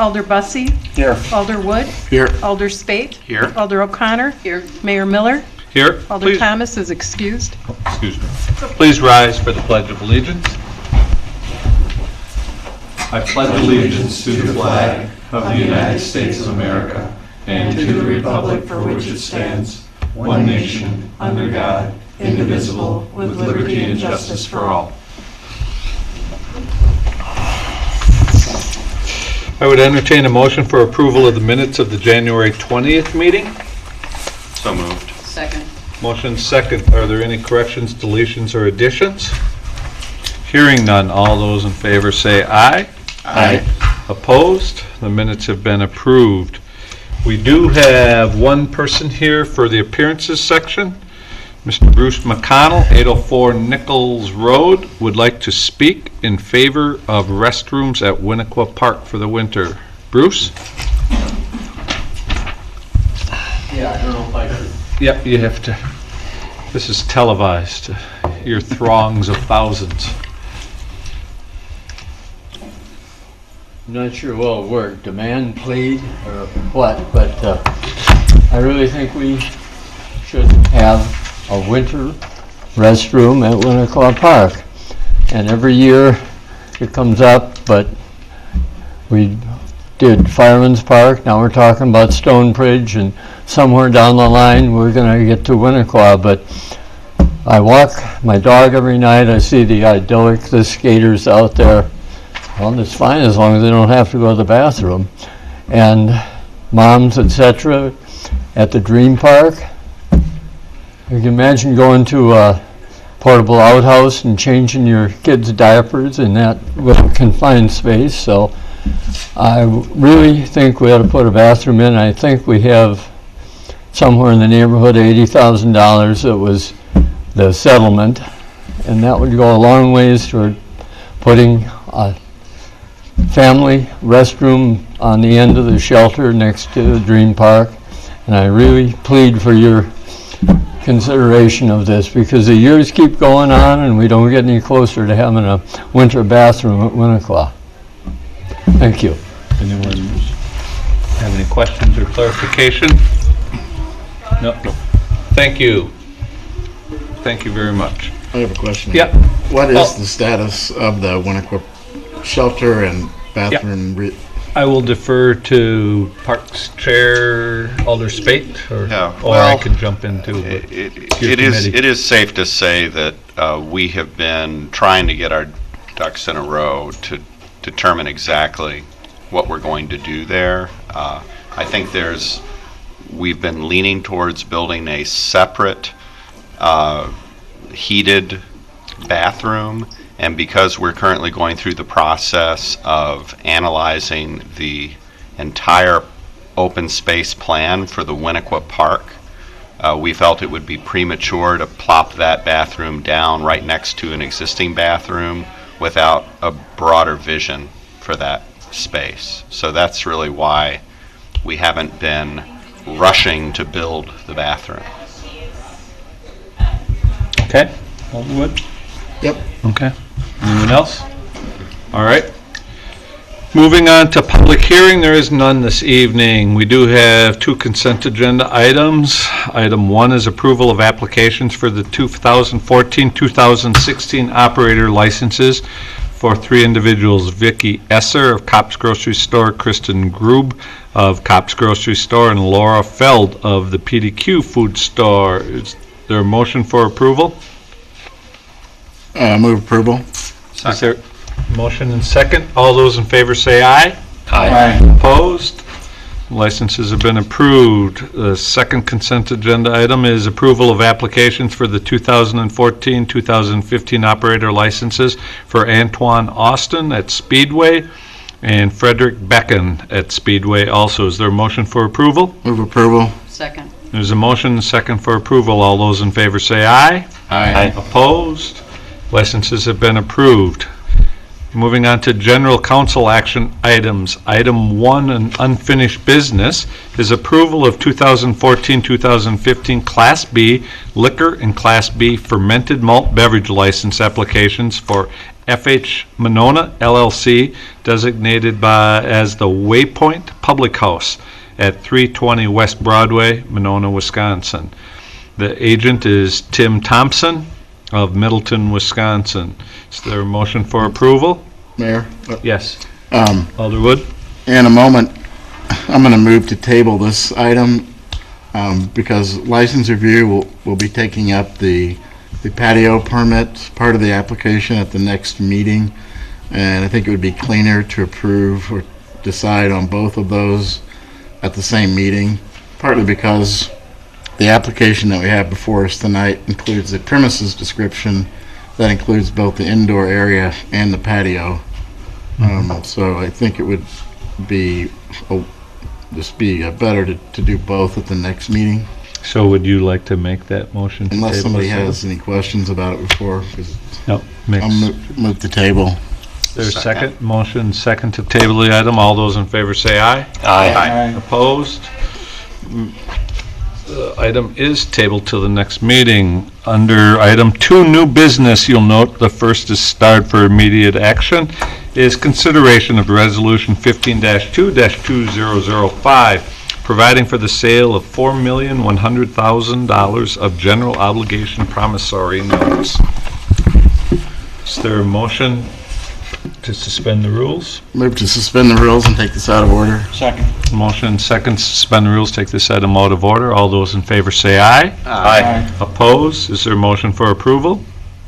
Alder Bussey. Here. Alder Wood. Here. Alder Spate. Here. Alder O'Connor. Here. Mayor Miller. Here. Alder Please, Thomas is excused. excuse me. Please rise for the Pledge of Allegiance. I pledge allegiance to the flag of the United States of America and to the republic for which it stands, one nation, under God, indivisible, with liberty and justice for all. I would entertain a motion for approval of the minutes of the January 20th meeting. So moved. Second. Motion second. Are there any corrections, deletions, or additions? Hearing none, all those in favor say aye. Aye. Opposed? The minutes have been approved. We do have one person here for the appearances section. Mr. Bruce McConnell, 804 Nichols Road, would like to speak in favor of restrooms at Winnequa Park for the winter. Bruce? Yeah, I don't know if I could. Yep, you have to. This is televised. Your throngs of thousands. I'm not sure what word, demand, plead, or what, but I really think we should have a winter restroom at Winnequa Park. And every year it comes up, but we did Fireman's Park, now we're talking about Stonebridge, and somewhere down the line we're going to get to Winnequa. But I walk my dog every night, I see the the skaters out there. Well, it's fine as long as they don't have to go to the bathroom. And moms, etc., at the Dream Park. You can imagine going to a portable outhouse and changing your kids' diapers in that little confined space. So I really think we ought to put a bathroom in. I think we have somewhere in the neighborhood of $80,000 that was the settlement. And that would go a long ways toward putting a family restroom on the end of the shelter next to the Dream Park. And I really plead for your consideration of this, because the years keep going on and we don't get any closer to having a winter bathroom at Winnequa. Thank you. Anyone have any questions or clarification? No. Thank you. Thank you very much. I have a question. Yeah. What is the status of the Winnequa shelter and bathroom? I will defer to Parks Chair Alder Spate, or I can jump into it. It is safe to say that we have been trying to get our ducks in a row to determine exactly what we're going to do there. I think we've been leaning towards building a separate heated bathroom. And because we're currently going through the process of analyzing the entire open space plan for the Winnequa Park, we felt it would be premature to plop that bathroom down right next to an existing bathroom without a broader vision for that space. So that's really why we haven't been rushing to build the bathroom. Okay. Alderwood? Yep. Okay. Anyone else? All right. Moving on to public hearing, there is none this evening. We do have two consent agenda items. Item 1 is approval of applications for the 2014-2016 operator licenses for 3 individuals: Vicki Esser of Kopp's Grocery Store, Kristen Grube of Kopp's Grocery Store, and Laura Feld of the PDQ Food Store. Is there a motion for approval? Move approval. Is there a motion and second? All those in favor say aye. Aye. Opposed? Licenses have been approved. The second consent agenda item is approval of applications for the 2014-2015 operator licenses for Antoine Austin at Speedway and Frederick Becken at Speedway also. Is there a motion for approval? Move approval. Second. There's a motion and second for approval. All those in favor say aye. Aye. Opposed? Licenses have been approved. Moving on to general council action items. Item 1, an unfinished business, is approval of 2014-2015 Class B liquor and Class B fermented malt beverage license applications for FH Monona LLC, designated as the Waypoint Public House at 320 West Broadway, Monona, Wisconsin. The agent is Tim Thompson of Middleton, Wisconsin. Is there a motion for approval? Mayor, Yes. Alderwood? in a moment, I'm going to move to table this item because license review will be taking up the patio permit part of the application at the next meeting, and I think it would be cleaner to approve or decide on both of those at the same meeting, partly because the application that we have before us tonight includes a premises description that includes both the indoor area and the patio. So I think it would be better to do both at the next meeting, So would you like to make that motion? to unless table somebody this has any questions about it before. 'Cause item? No. I'll move to table. There's a second. Motion second to table the item. All those in favor say aye. Aye. Opposed? The item is tabled till the next meeting. Under item 2, new business, you'll note the first is starred for immediate action, is consideration of Resolution 15-2-2005, providing for the sale of $4,100,000 of general obligation promissory notes. Is there a motion to suspend the rules? Move to suspend the rules and take this out of order. Second. Motion second, suspend the rules, take this item out of order. All those in favor say aye. Aye. Opposed? Is there a motion for approval?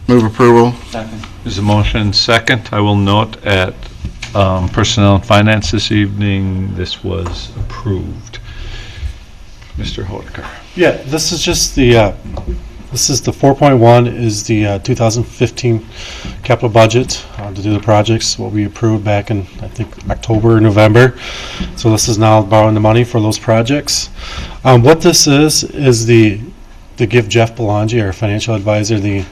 Move approval. Second. There's a motion second. I will note at Personnel and Finance this evening, this was approved. Mr. Hodeker. Yeah, this is just the, this is the 4.1 is the 2015 capital budget to do the projects, what we approved back in, I think, October or November. So this is now borrowing the money for those projects. What this is to give Jeff Belangi, our financial advisor, the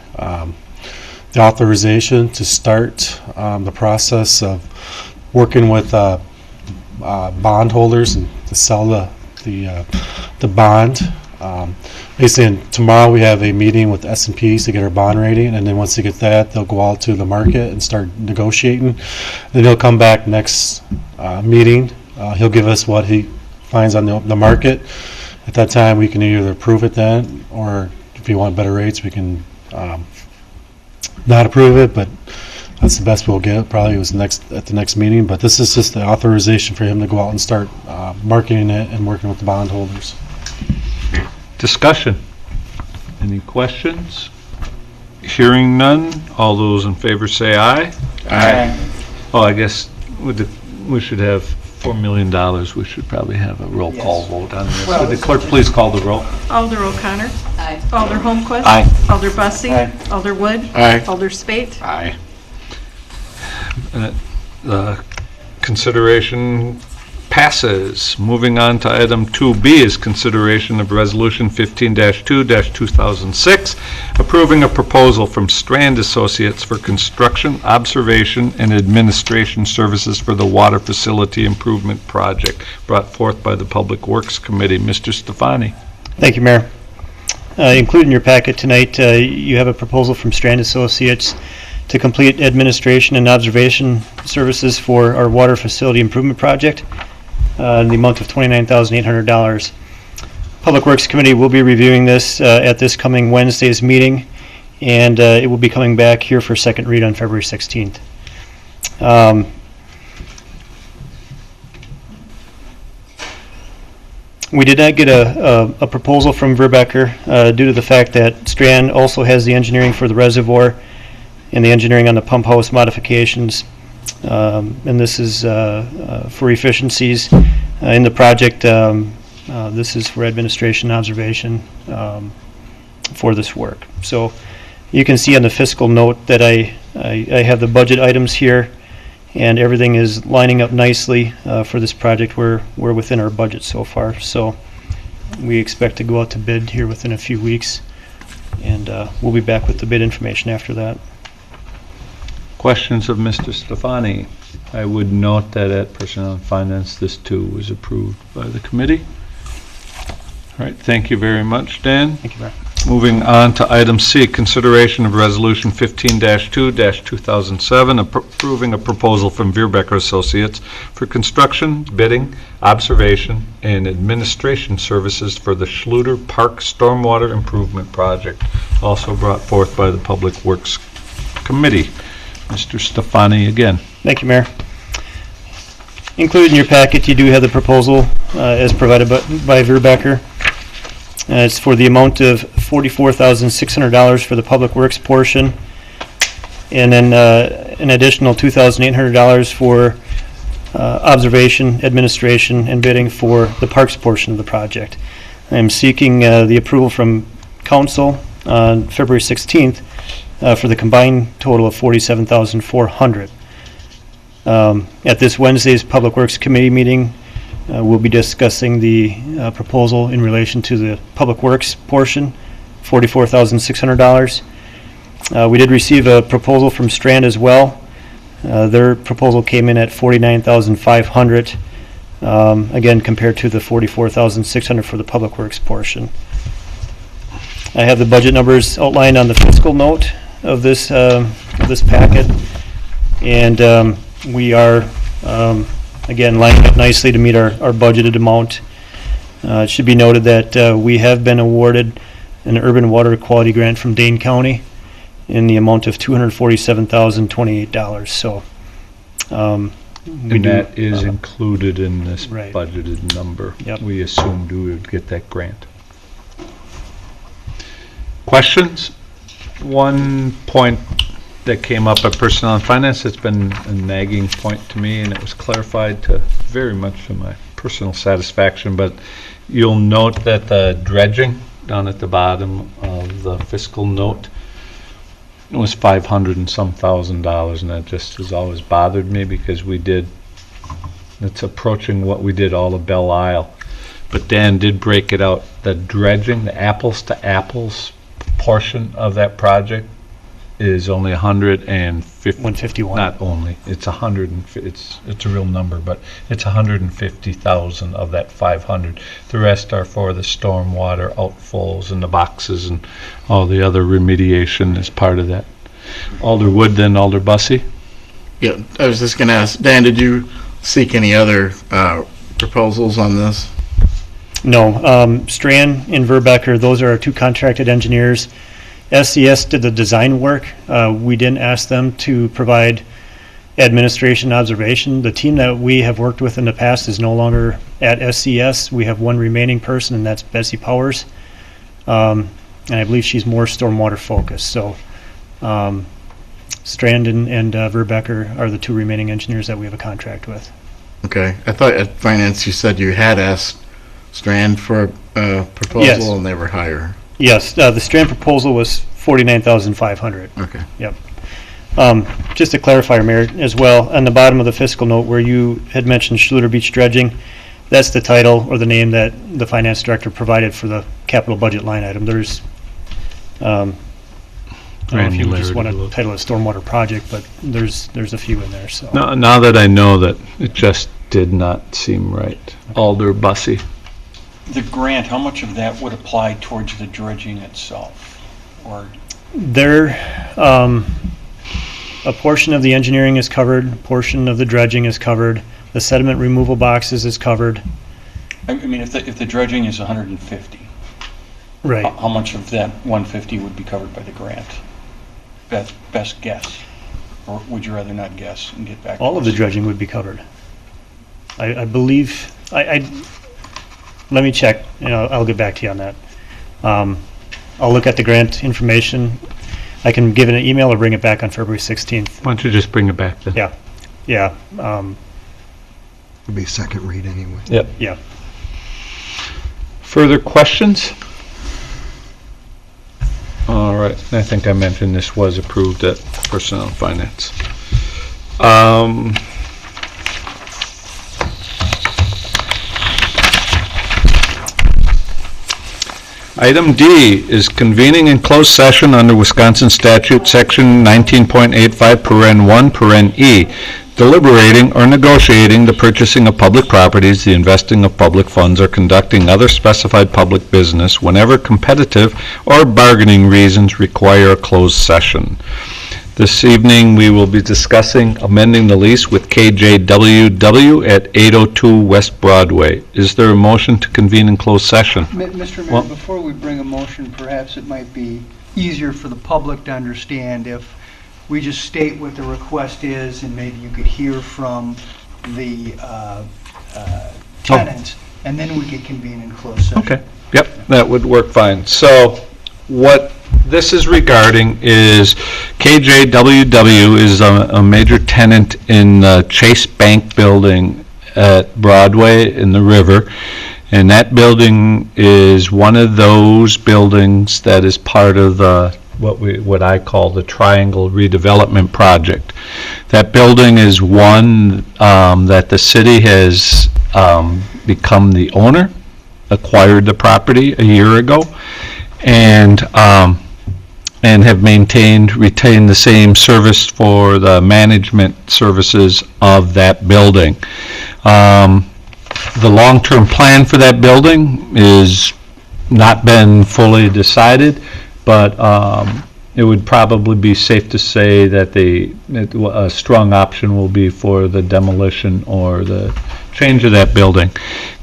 authorization to start the process of working with bondholders and to sell the bond. Basically, tomorrow we have a meeting with S&Ps to get our bond rating, and then once they get that, they'll go out to the market and start negotiating. Then he'll come back next meeting. He'll give us what he finds on the market. At that time, we can either approve it then, or if you want better rates, we can not approve it, but that's the best we'll get. Probably was at the next meeting, but this is just the authorization for him to go out and start marketing it and working with the bondholders. Discussion. Any questions? Hearing none. All those in favor say aye. Aye. Oh, I guess we should have $4 million. We should probably have a roll call vote on this. Would the clerk please call the roll? Alder O'Connor. Aye. Alder Holmquist. Aye. Alder Bussey. Aye. Alder Wood. Aye. Alder Spate. Aye. Consideration passes. Moving on to item 2B is consideration of Resolution 15-2-2006, approving a proposal from Strand Associates for construction, observation, and administration services for the water facility improvement project, brought forth by the Public Works Committee. Mr. Stefani. Thank you, Mayor. Included in your packet tonight, you have a proposal from Strand Associates to complete administration and observation services for our water facility improvement project in the amount of $29,800. Public Works Committee will be reviewing this at this coming Wednesday's meeting, and it will be coming back here for second read on February 16th. We did not get a proposal from Verbecker due to the fact that Strand also has the engineering for the reservoir and the engineering on the pump house modifications. And this is for efficiencies in the project. This is for administration and observation for this work. So you can see on the fiscal note that I have the budget items here, and everything is lining up nicely for this project. We're within our budget so far. So we expect to go out to bid here within a few weeks, and we'll be back with the bid information after that. Questions of Mr. Stefani? I would note that at Personnel and Finance, this too was approved by the committee. All right, thank you very much, Dan. Thank you, Mayor. Moving on to item C, consideration of Resolution 15-2-2007, approving a proposal from Veerbecker Associates for construction, bidding, observation, and administration services for the Schluter Park Stormwater Improvement Project, also brought forth by the Public Works Committee. Mr. Stefani again. Thank you, Mayor. Included in your packet, you do have the proposal as provided by Veerbecker. It's for the amount of $44,600 for the Public Works portion, and then an additional $2,800 for observation, administration, and bidding for the Parks portion of the project. I'm seeking the approval from Council on February 16th for the combined total of $47,400. At this Wednesday's Public Works Committee meeting, we'll be discussing the proposal in relation to the Public Works portion, $44,600. We did receive a proposal from Strand as well. Their proposal came in at $49,500, again compared to the $44,600 for the Public Works portion. I have the budget numbers outlined on the fiscal note of this packet, and we are again lining up nicely to meet our budgeted amount. It should be noted that we have been awarded an urban water quality grant from Dane County in the amount of $247,028. So And that is included in this Right. budgeted number. Yep. We assumed we would get that grant. Questions? One point that came up at Personnel and Finance, it's been a nagging point to me, and it was clarified to very much to my personal satisfaction, but you'll note that the dredging down at the bottom of the fiscal note, it was $500 and some thousand, and that just has always bothered me because it's approaching what we did all of Belle Isle. But Dan did break it out, the dredging, the apples to apples portion of that project is only 151. Not only, it's 150, it's a real number, but it's 150,000 of that 500. The rest are for the stormwater outfalls and the boxes and all the other remediation as part of that. Alder Wood, then Alder Bussey. Yeah, I was just gonna ask, Dan, did you seek any other proposals on this? No, Strand and Veerbecker, those are our two contracted engineers. SCS did the design work. We didn't ask them to provide administration observation. The team that we have worked with in the past is no longer at SCS. We have one remaining person, and that's Bessie Powers. And I believe she's more stormwater focused. So Strand and Veerbecker are the two remaining engineers that we have a contract with. Okay, I thought at Finance you said you had asked Strand for a proposal Yes. and they were higher. Yes, the Strand proposal was $49,500. Okay. Yep. Just to clarify, Mayor, as well, on the bottom of the fiscal note where you had mentioned Schluter Beach dredging, that's the title or the name that the finance director provided for the capital budget line item. There's, I don't know if you just want to title it stormwater project, but there's a few in there, so. Now that I know that, it just did not seem right. Alder Bussey. The grant, how much of that would apply towards the dredging itself? Or There, a portion of the engineering is covered, a portion of the dredging is covered, the sediment removal boxes is covered. I mean, if the dredging is 150, Right. how much of that 150 would be covered by the grant? Best guess, or would you rather not guess and get back? to All of the us? dredging would be covered. I believe, let me check, and I'll get back to you on that. I'll look at the grant information. I can give it an email or bring it back on February 16th. Why don't you just bring it back then? Yeah, yeah, It'll be second read anyway. Yep. yeah. Further questions? All right, I think I mentioned this was approved at Personnel and Finance. Item D is convening in closed session under Wisconsin statute section 19.85 paren 1 paren E, deliberating or negotiating the purchasing of public properties, the investing of public funds, or conducting other specified public business whenever competitive or bargaining reasons require a closed session. This evening, we will be discussing amending the lease with KJWW at 802 West Broadway. Is there a motion to convene in closed session? Mr. Mayor, Well- before we bring a motion, perhaps it might be easier for the public to understand if we just state what the request is, and maybe you could hear from the tenant, and then we could convene in closed session. Okay, yep, that would work fine. So what this is regarding is KJWW is a major tenant in the Chase Bank building at Broadway in the river. And that building is one of those buildings that is part of the what I call the Triangle Redevelopment Project. That building is one that the city has become the owner, acquired the property a year ago, and have retained the same service for the management services of that building. The long-term plan for that building is not been fully decided, but it would probably be safe to say that a strong option will be for the demolition or the change of that building.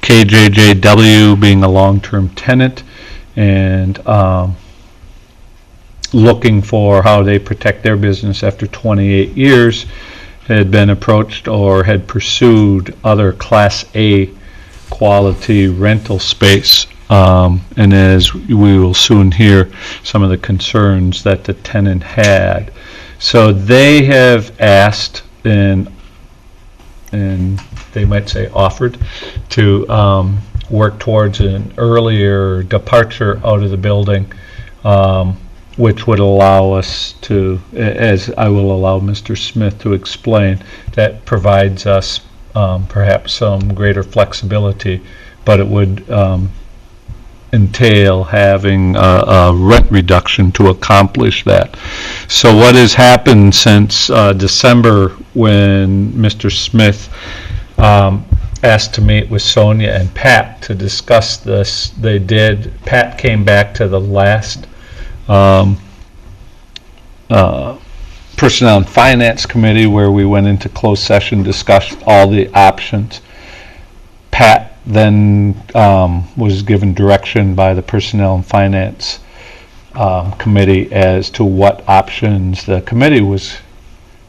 KJJW being a long-term tenant and looking for how they protect their business after 28 years, had been approached or had pursued other Class A quality rental space. And as we will soon hear, some of the concerns that the tenant had. So they have asked, and they might say offered, to work towards an earlier departure out of the building, which would allow us to, as I will allow Mr. Smith to explain, that provides us perhaps some greater flexibility, but it would entail having a rent reduction to accomplish that. So what has happened since December, when Mr. Smith asked to meet with Sonia and Pat to discuss this, they did. Pat came back to the last Personnel and Finance Committee, where we went into closed session, discussed all the options. Pat then was given direction by the Personnel and Finance Committee as to what options the committee was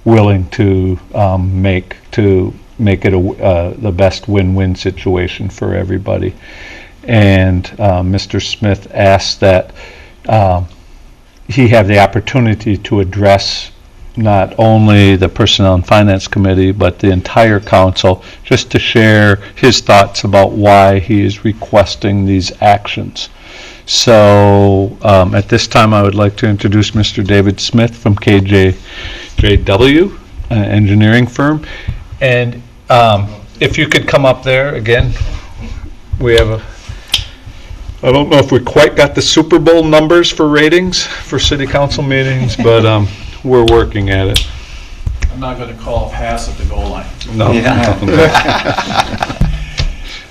willing to make it the best win-win situation for everybody. And Mr. Smith asked that he have the opportunity to address not only the Personnel and Finance Committee, but the entire council, just to share his thoughts about why he is requesting these actions. So at this time, I would like to introduce Mr. David Smith from KJW, engineering firm. And if you could come up there again, we have I don't know if we quite got the Super Bowl numbers for ratings for city council meetings, but we're working at it. I'm not going to call a pass at the goal line. No.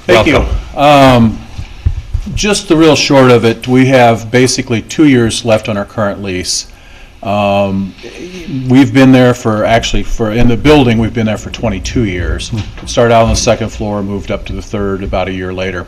Thank you. Just the real short of it, we have basically 2 years left on our current lease. We've been there in the building, we've been there for 22 years. Started out on the second floor, moved up to the third about a year later.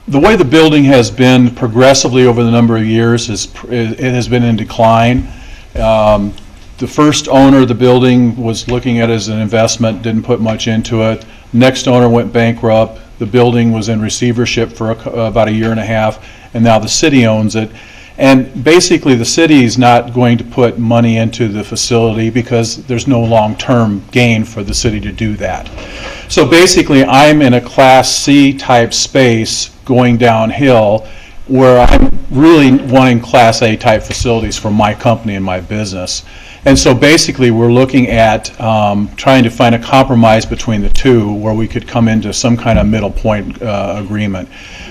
The way the building has been progressively over the number of years it has been in decline. The first owner of the building was looking at it as an investment, didn't put much into it. Next owner went bankrupt. The building was in receivership for about a year and a half, and now the city owns it. And basically, the city is not going to put money into the facility because there's no long-term gain for the city to do that. So basically, I'm in a Class C type space going downhill where I'm really wanting Class A type facilities for my company and my business. And so basically, we're looking at trying to find a compromise between the two where we could come into some kind of middle point agreement.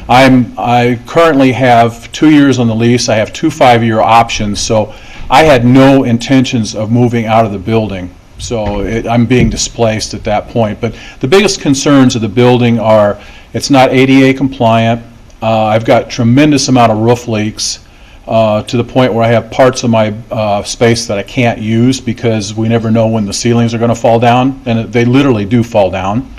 I currently have 2 years on the lease. I have 2 5-year options, so I had no intentions of moving out of the building. So I'm being displaced at that point. But the biggest concerns of the building are it's not ADA compliant. I've got tremendous amount of roof leaks. To the point where I have parts of my space that I can't use because we never know when the ceilings are going to fall down, and they literally do fall down.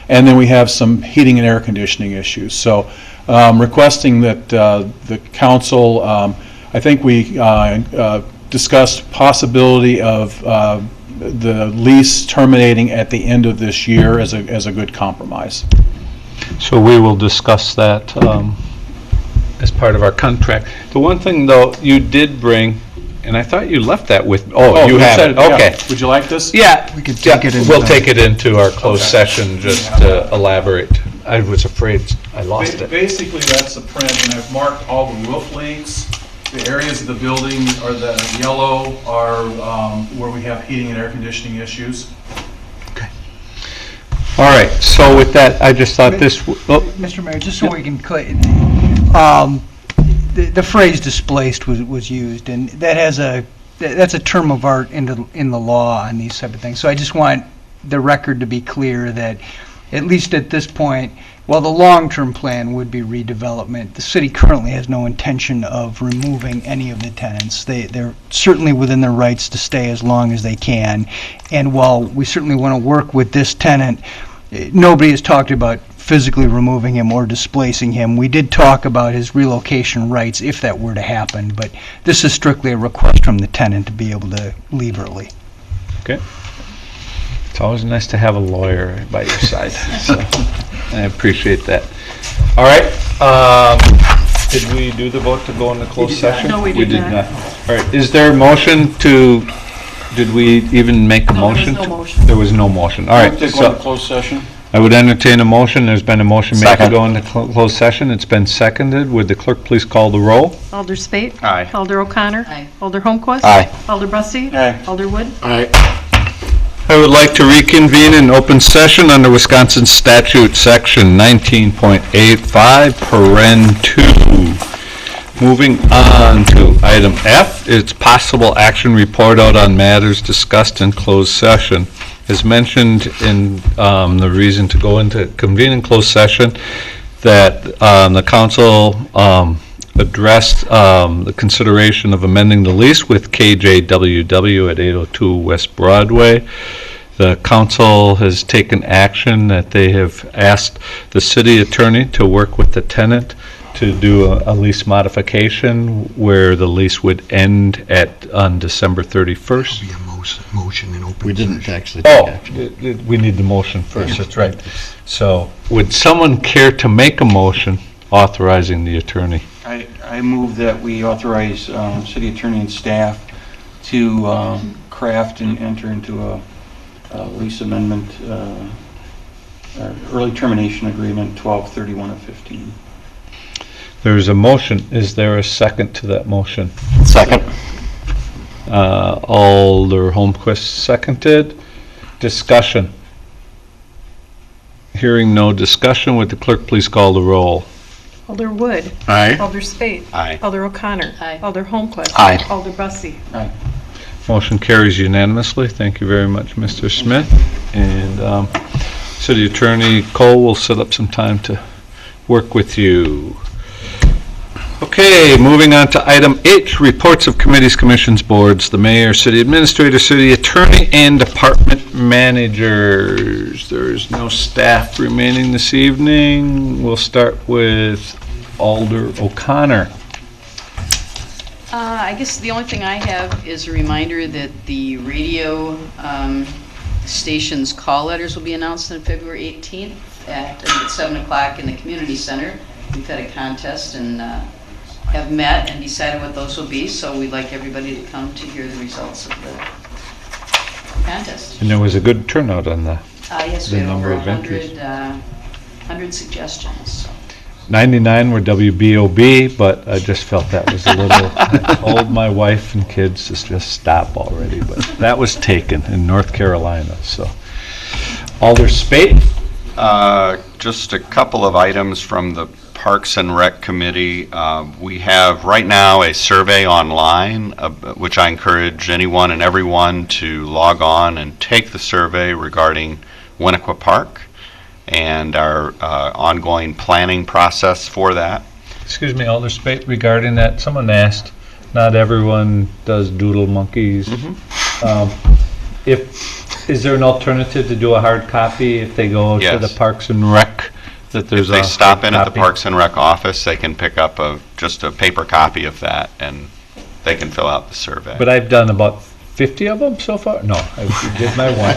And then we have some heating and air conditioning issues. So requesting that the council, I think we discussed possibility of the lease terminating at the end of this year as a good compromise. So we will discuss that as part of our contract. The one thing, though, you did bring, and I thought you left that with, you have said it, yeah. okay. Would you like this? Yeah. We could take it in. We'll take it into our closed session, just to elaborate. I was afraid I lost it. Basically, that's the print, and I've marked all the roof leaks. The areas of the building are the yellow are where we have heating and air conditioning issues. All right, so with that, I just thought this, Mr. Mayor, just so we can, the phrase displaced was used, and that's a term of art in the law on these type of things. So I just want the record to be clear that, at least at this point, while the long-term plan would be redevelopment, the city currently has no intention of removing any of the tenants. They're certainly within their rights to stay as long as they can. And while we certainly want to work with this tenant, nobody has talked about physically removing him or displacing him. We did talk about his relocation rights if that were to happen, but this is strictly a request from the tenant to be able to leave early. okay. It's always nice to have a lawyer by your side, so I appreciate that. All right, did we do the vote to go into closed session? No, we did not. All right, is there a motion to, did we even make a No, there was motion? no motion. There was no motion. All right, Take so one closed session. I would entertain a motion. There's been a motion made to Second. go into closed session. It's been seconded. Would the clerk please call the roll? Alder Spate. Aye. Alder O'Connor. Aye. Alder Holmquist. Aye. Alder Bussey. Aye. Alder Wood. I would like to reconvene in open session under Wisconsin Statute Section 19.85, paren 2. Moving on to item F, it's possible action report out on matters discussed in closed session. As mentioned in the reason to go into convene in closed session, that the council addressed the consideration of amending the lease with KJWW at 802 West Broadway. The council has taken action that they have asked the city attorney to work with the tenant to do a lease modification where the lease would end on December 31st. Be a motion in open We didn't session. actually take action. We need the motion first, that's right. So, would someone care to make a motion authorizing the attorney? I move that we authorize city attorney and staff to craft and enter into a lease amendment, early termination agreement, 12/31/15. There's a motion. Is there a second to that motion? Second. Alder Holmquist seconded. Discussion. Hearing no discussion, would the clerk please call the roll? Alder Wood. Aye. Alder Spate. Aye. Alder O'Connor. Aye. Alder Holmquist. Aye. Alder Bussey. Motion carries unanimously. Thank you very much, Mr. Smith. And City Attorney Cole will set up some time to work with you. Okay, moving on to item H, reports of committees, commissions, boards, the mayor, city administrator, city attorney, and department managers. There is no staff remaining this evening. We'll start with Alder O'Connor. I guess the only thing I have is a reminder that the radio station's call letters will be announced on February 18th at 7 o'clock in the community center. We've had a contest and have met and decided what those will be, so we'd like everybody to come to hear the results of the contest. And there was a good turnout on the Yes, the we have number over of entries. 100 suggestions. So. 99 were WBOB, but I just felt that was a little, I told my wife and kids to just stop already, but that was taken in North Carolina, so. Alder Spate? Just a couple of items from the Parks and Rec Committee. We have right now a survey online, which I encourage anyone and everyone to log on and take the survey regarding Winnequa Park and our ongoing planning process for that. Excuse me, Alder Spate, regarding that, someone asked, not everyone does doodle monkeys. Is there an alternative to do a hard copy if they go to the Yes. Parks and Rec? That there's If they a stop hard in at the copy? Parks and Rec office, they can pick up just a paper copy of that, and they can fill out the survey. But I've done about 50 of them so far. No, I did my one.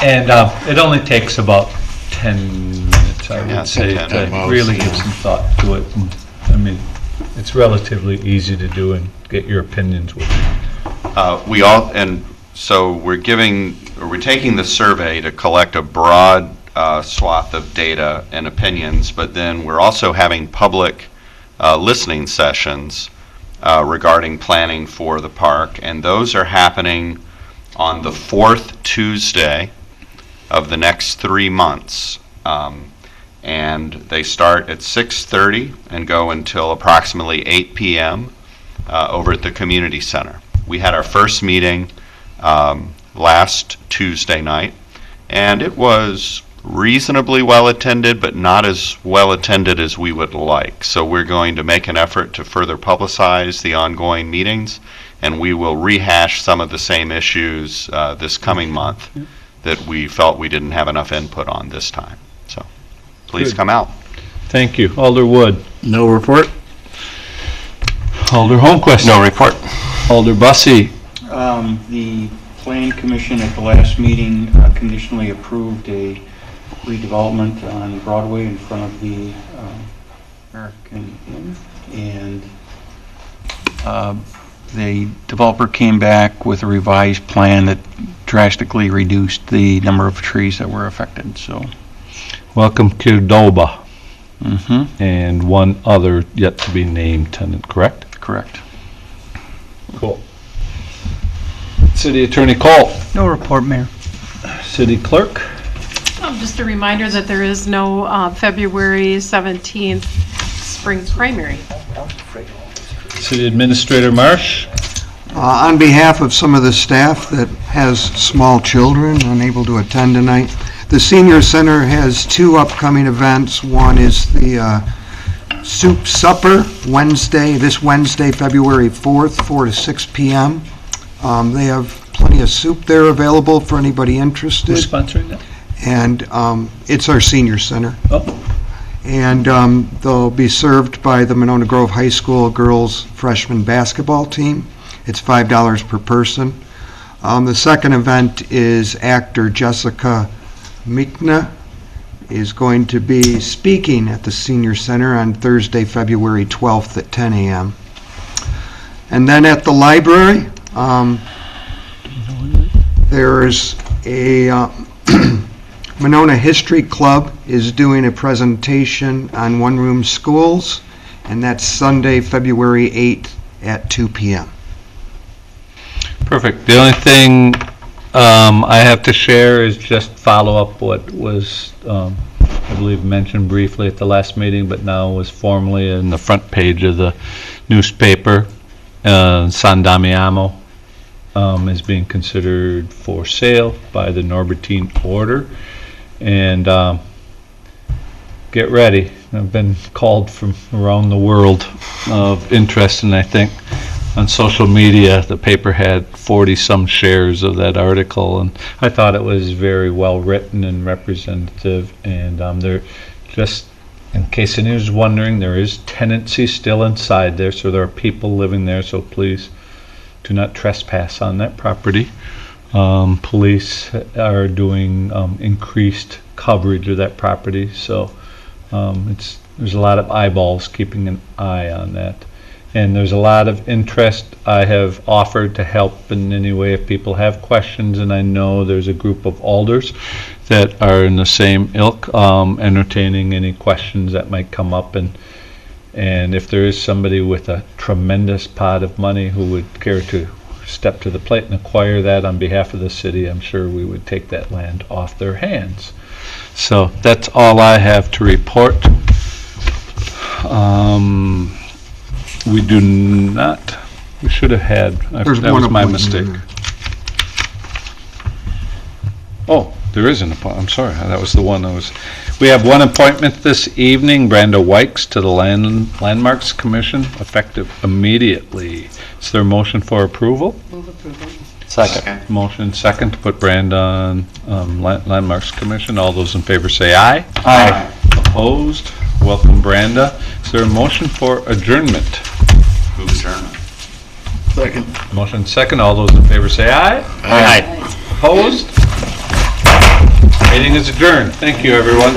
And it only takes about 10 minutes, I Yeah, would say, 10 to at most, really yeah. give some thought to it. And, I mean, it's relatively easy to do and get your opinions with it. So we're taking the survey to collect a broad swath of data and opinions, but then we're also having public listening sessions regarding planning for the park, and those are happening on the 4th Tuesday of the next 3 months. And they start at 6:30 and go until approximately 8 p.m. Over at the community center. We had our first meeting last Tuesday night, and it was reasonably well attended, but not as well attended as we would like. So we're going to make an effort to further publicize the ongoing meetings, and we will rehash some of the same issues this coming month that we felt we didn't have enough input on this time. So please Good. come out. Thank you. Alder Wood. No report? Alder Holmquist. No report. Alder Bussey. The Plan Commission at the last meeting conditionally approved a redevelopment on Broadway in front of the American Inn, and the developer came back with a revised plan that drastically reduced the number of trees that were affected, so. Welcome Qdoba. Mm-hmm. And one other yet to be named tenant, correct? Correct. Cool. City Attorney Cole. No report, Mayor. City Clerk. Just a reminder that there is no February 17th spring primary. City Administrator Marsh. On behalf of some of the staff that has small children unable to attend tonight, the Senior Center has 2 upcoming events. One is the Soup Supper this Wednesday, February 4th, 4 to 6 p.m. They have plenty of soup there available for anybody interested. Who's sponsoring that? And it's our Senior Center. Oh. And they'll be served by the Monona Grove High School girls freshman basketball team. It's $5 per person. The second event is actor Jessica Mikna is going to be speaking at the Senior Center on Thursday, February 12th at 10 a.m. And then at the library, there's a Monona History Club is doing a presentation on one-room schools, and that's Sunday, February 8th at 2 p.m. Perfect. The only thing I have to share is just follow up what was, I believe, mentioned briefly at the last meeting, but now was formally in the front page of the newspaper. San Damiano is being considered for sale by the Norbertine Order. And get ready. I've been called from around the world of interest, and I think on social media the paper had 40-some shares of that article, and I thought it was very well written and representative. And there, just in case anyone was wondering, there is tenancy still inside there, so there are people living there, so please do not trespass on that property. Police are doing increased coverage of that property, so there's a lot of eyeballs keeping an eye on that. And there's a lot of interest. I have offered to help in any way if people have questions, and I know there's a group of alders that are in the same ilk, entertaining any questions that might come up. And if there is somebody with a tremendous pot of money who would care to step to the plate and acquire that on behalf of the city, I'm sure we would take that land off their hands. So that's all I have to report. We do not, we should have had, There's that one was my appointment mistake. in there. Oh, there is an appointment, I'm sorry, that was the one I was, we have one appointment this evening, Brenda Wykes to the Landmarks Commission, effective immediately. Is there a motion for approval? Move approval. Second. Motion second to put Brenda on Landmarks Commission. All those in favor say aye. Aye. Opposed? Welcome, Brenda. Is there a motion for adjournment? Move adjournment. Second. Motion second. All those in favor say aye. Aye. Opposed? Meeting is adjourned. Thank you, everyone.